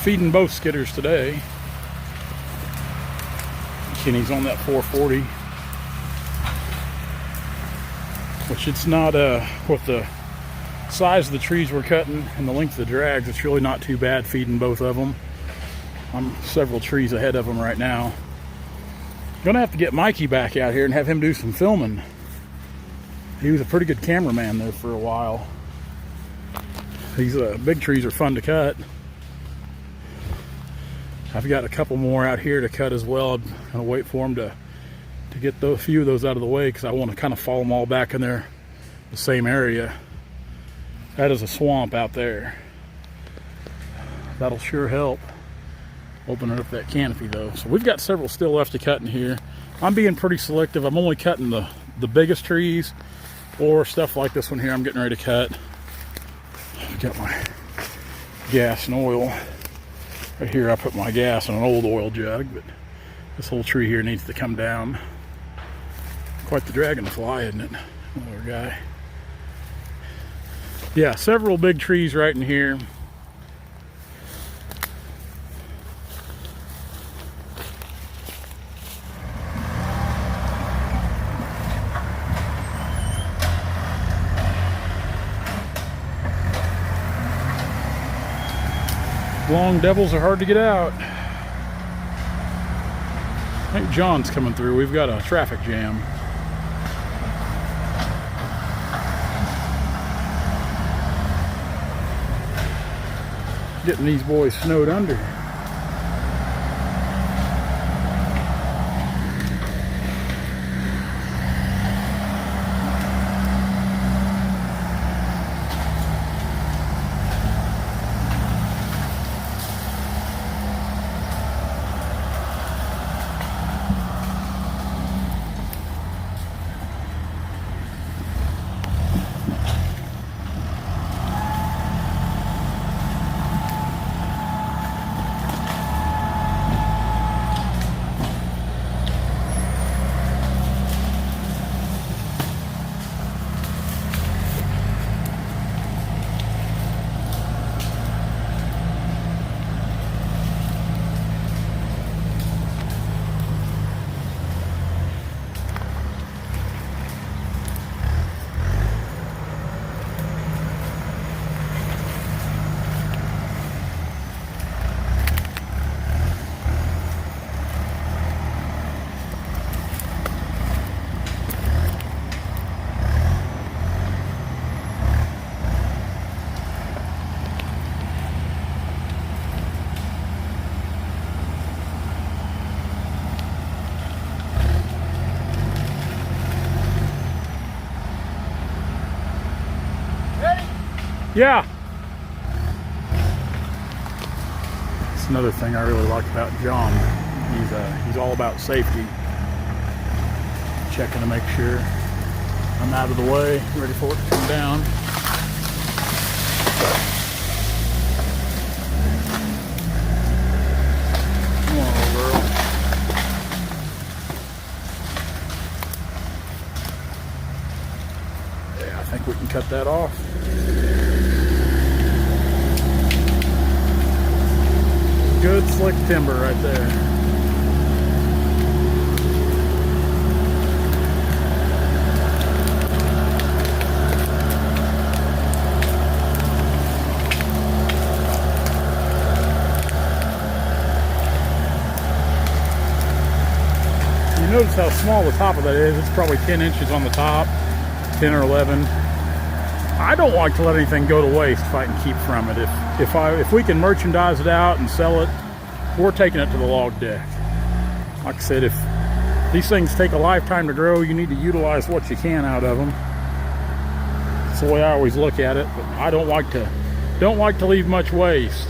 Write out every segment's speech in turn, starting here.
feeding both skidders today. Kenny's on that 440, which it's not with the size of the trees we're cutting and the length of the drags, it's really not too bad feeding both of them. I'm several trees ahead of them right now. Gonna have to get Mikey back out here and have him do some filming. He was a pretty good cameraman there for a while. These big trees are fun to cut. I've got a couple more out here to cut as well. I'm gonna wait for them to get a few of those out of the way because I want to kind of follow them all back in there, the same area. That is a swamp out there. That'll sure help opening up that canopy though. So we've got several still left to cut in here. I'm being pretty selective. I'm only cutting the biggest trees or stuff like this one here I'm getting ready to cut. I've got my gas and oil. Right here I put my gas in an old oil jug, but this whole tree here needs to come down. Quite the dragonfly, isn't it? Another guy. Yeah, several big trees right in here. Long devils are hard to get out. I think John's coming through. We've got a traffic jam. Getting these boys snowed under. Yeah. That's another thing I really like about John. He's all about safety. Checking to make sure I'm out of the way, ready for it to come down. Come on, little girl. Yeah, I think we can cut that off. Good slick timber right there. You notice how small the top of that is. It's probably 10 inches on the top, 10 or 11. I don't like to let anything go to waste if I can keep from it. If we can merchandise it out and sell it, we're taking it to the log deck. Like I said, if these things take a lifetime to grow, you need to utilize what you can out of them. That's the way I always look at it. But I don't like to leave much waste.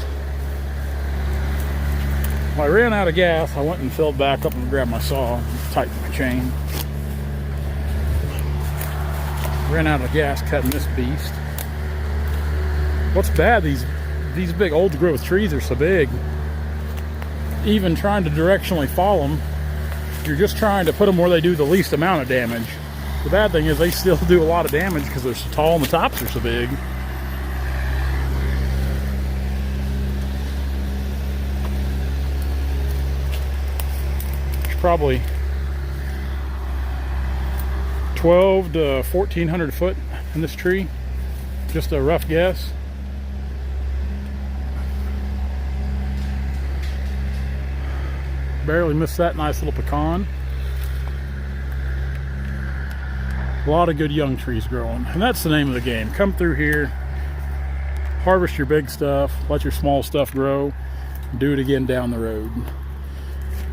When I ran out of gas, I went and filled back up and grabbed my saw, tightened my chain. Ran out of gas cutting this beast. What's bad, these big old growth trees are so big, even trying to directionally follow them, you're just trying to put them where they do the least amount of damage. The bad thing is they still do a lot of damage because they're so tall and the tops are so big. probably 12 to 1400 foot in this tree. Just a rough guess. Barely missed that nice little pecan. A lot of good young trees growing, and that's the name of the game. Come through here, harvest your big stuff, let your small stuff grow, do it again down the road.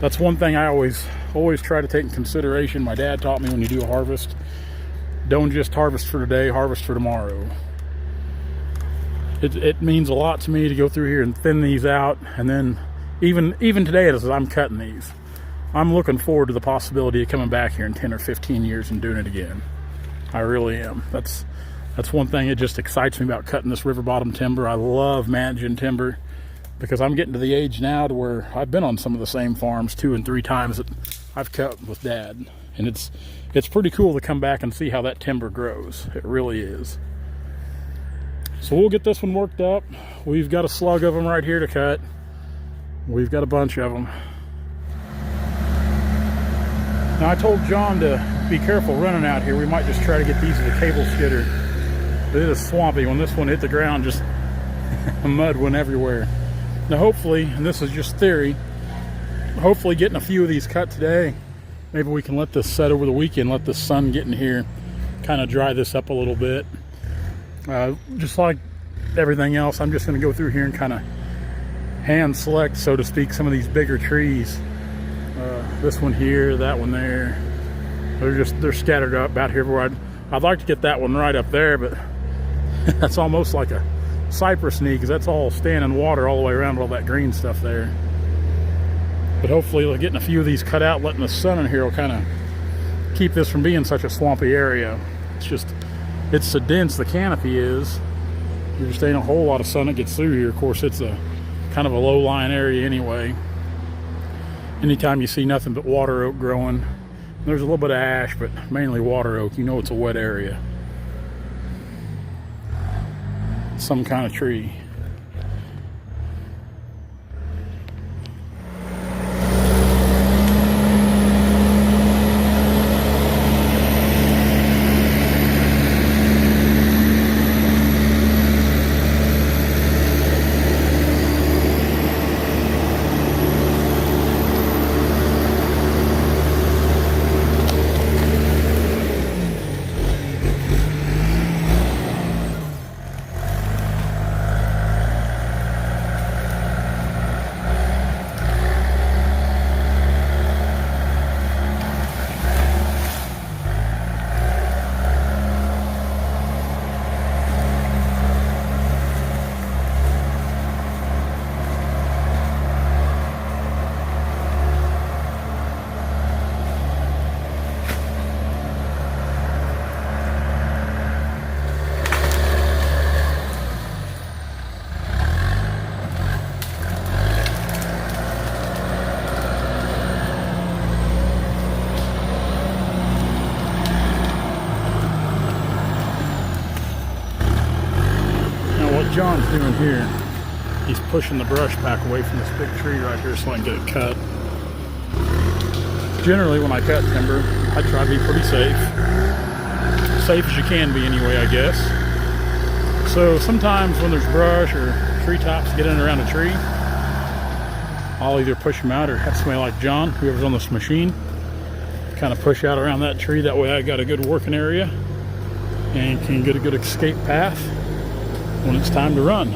That's one thing I always try to take in consideration. My dad taught me, when you do a harvest, don't just harvest for today, harvest for tomorrow. It means a lot to me to go through here and thin these out, and then even today as I'm cutting these, I'm looking forward to the possibility of coming back here in 10 or 15 years and doing it again. I really am. That's one thing that just excites me about cutting this river bottom timber. I love managing timber because I'm getting to the age now to where I've been on some of the same farms 2 and 3 times that I've cut with Dad. And it's pretty cool to come back and see how that timber grows. It really is. So we'll get this one worked up. We've got a slug of them right here to cut. We've got a bunch of them. Now I told John to be careful running out here. We might just try to get these with a cable skidder. It is swampy. When this one hit the ground, just mud went everywhere. Now hopefully, and this is just theory, hopefully getting a few of these cut today, maybe we can let this set over the weekend, let the sun get in here, kind of dry this up a little bit. Just like everything else, I'm just going to go through here and kind of hand select, so to speak, some of these bigger trees. This one here, that one there. They're scattered up about here where I'd like to get that one right up there, but that's almost like a cypress knee because that's all standing water all the way around all that green stuff there. But hopefully getting a few of these cut out, letting the sun in here will kind of keep this from being such a swampy area. It's so dense, the canopy is. There just ain't a whole lot of sun that gets through here. Of course, it's a kind of a low-lying area anyway. Anytime you see nothing but water oak growing, there's a little bit of ash, but mainly water oak, you know it's a wet area. Some kind of tree. John's doing here, he's pushing the brush back away from this big tree right here so I can get it cut. Generally when I cut timber, I try to be pretty safe. Safe as you can be anyway, I guess. So sometimes when there's brush or treetops getting around a tree, I'll either push them out or have somebody like John, whoever's on this machine, kind of push out around that tree. That way I got a good working area and can get a good escape path when it's time to run.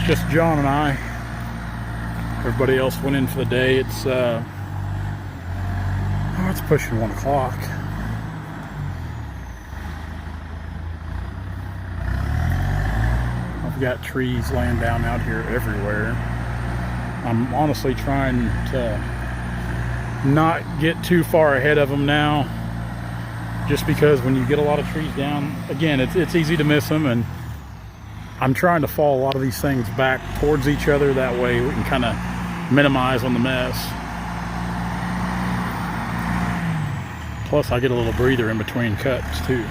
Just John and I. Everybody else went in for the day. It's pushing 1 o'clock. We've got trees laying down out here everywhere. I'm honestly trying to not get too far ahead of them now, just because when you get a lot of trees down, again, it's easy to miss them, and I'm trying to fall a lot of these things back towards each other. That way we can kind of minimize on the mess. Plus I get a little breather in between cuts too.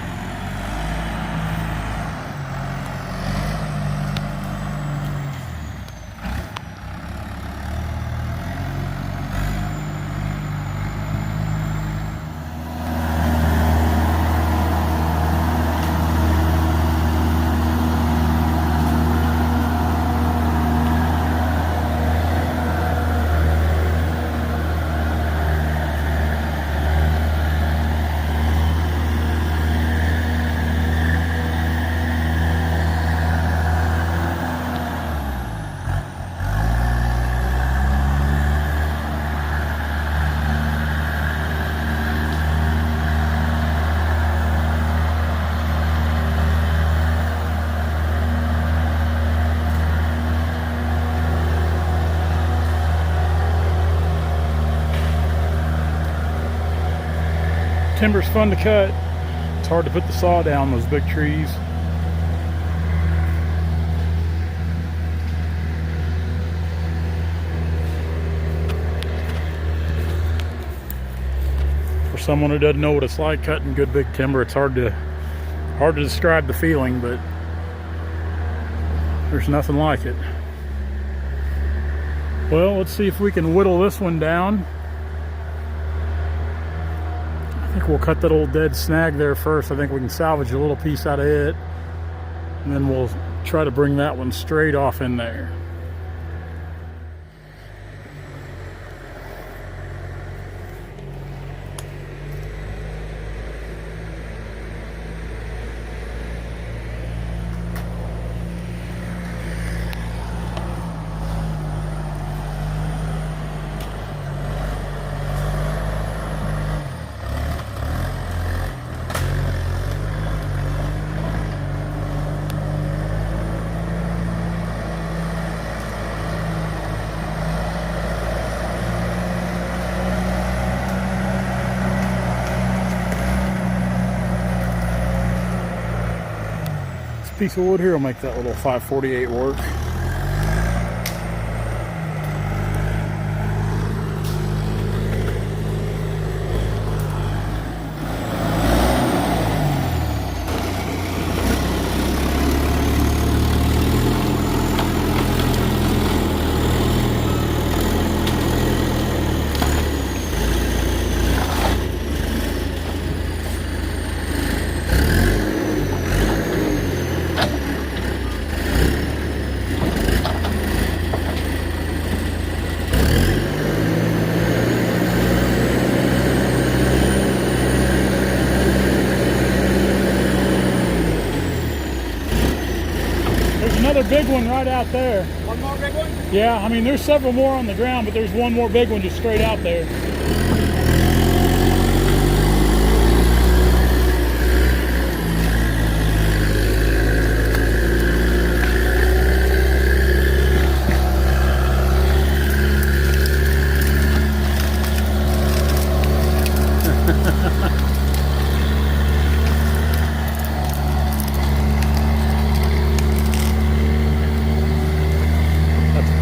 Timber's fun to cut. It's hard to put the saw down those big trees. For someone who doesn't know what it's like cutting good big timber, it's hard to describe the feeling, but there's nothing like it. Well, let's see if we can whittle this one down. I think we'll cut that old dead snag there first. I think we can salvage a little piece out of it, and then we'll try to bring that one straight off in there. Piece of wood here will make that little 548 work. Another big one right out there. One more big one? Yeah, I mean there's several more on the ground, but there's one more big one just straight out there.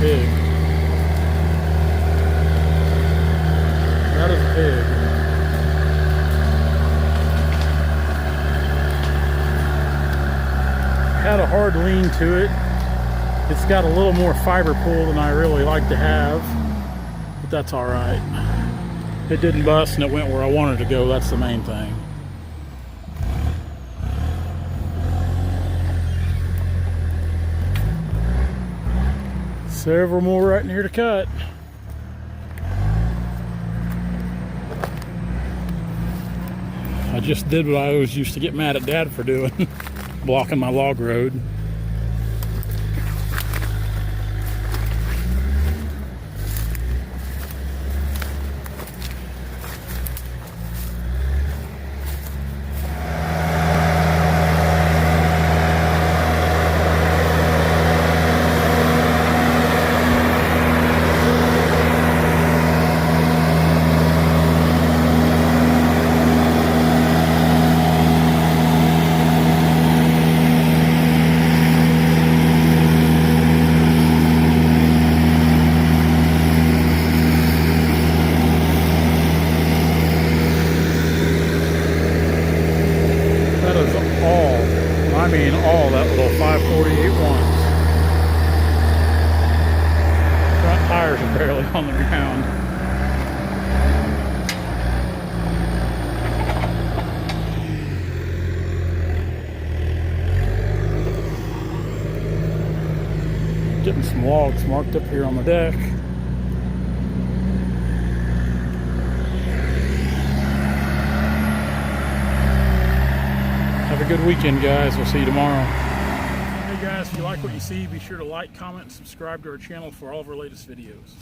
Big. That is big. Had a hard lean to it. It's got a little more fiber pull than I really like to have, but that's all right. It didn't bust and it went where I wanted to go. That's the main thing. Several more right in here to cut. I just did what I always used to get mad at Dad for doing, blocking my log road. mean all that little 548 ones. Front tires are barely on the ground. Getting some logs marked up here on the deck. Have a good weekend, guys. We'll see you tomorrow. Hey guys, if you like what you see, be sure to like, comment, and subscribe to our channel for all of our latest videos.